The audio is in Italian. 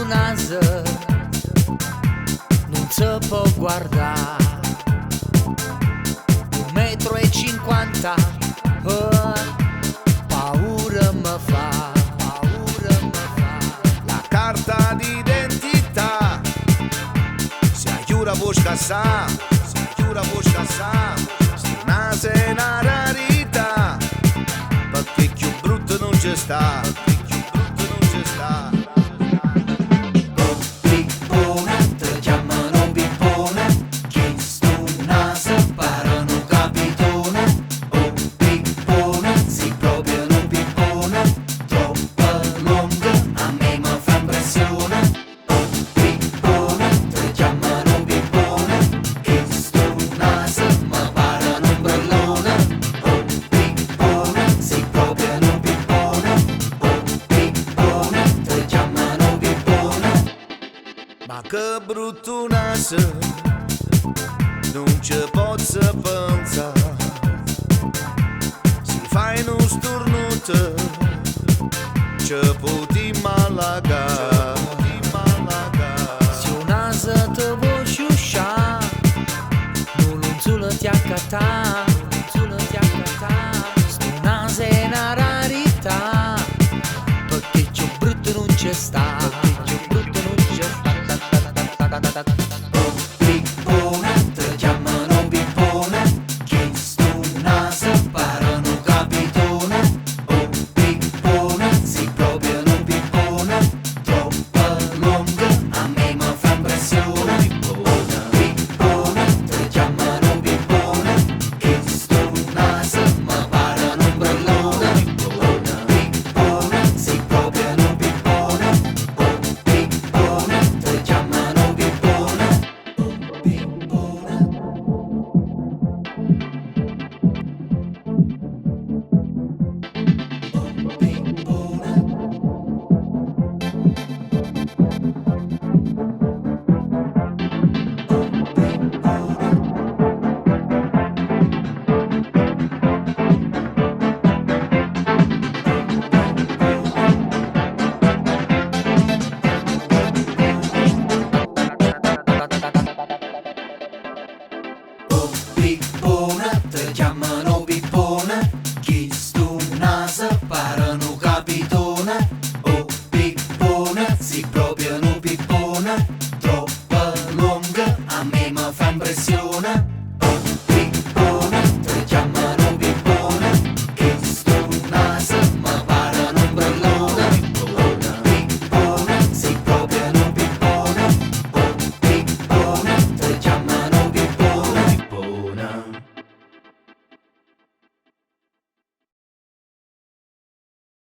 naso non si può guardare. 1,50 m, oh, paura mi fa, paura mi fa. La carta d'identità si aiuta a buscare, si aiuta a buscare. Sti naso è una rarità, perché più brutto non c'è sta, perché più brutto non c'è sta. Ma che brutto naso, non ci posso pensare. Si fa in un stornuto, ci puoi malagare. Se un naso ti vuoi sciusciare, non solo ti accattare.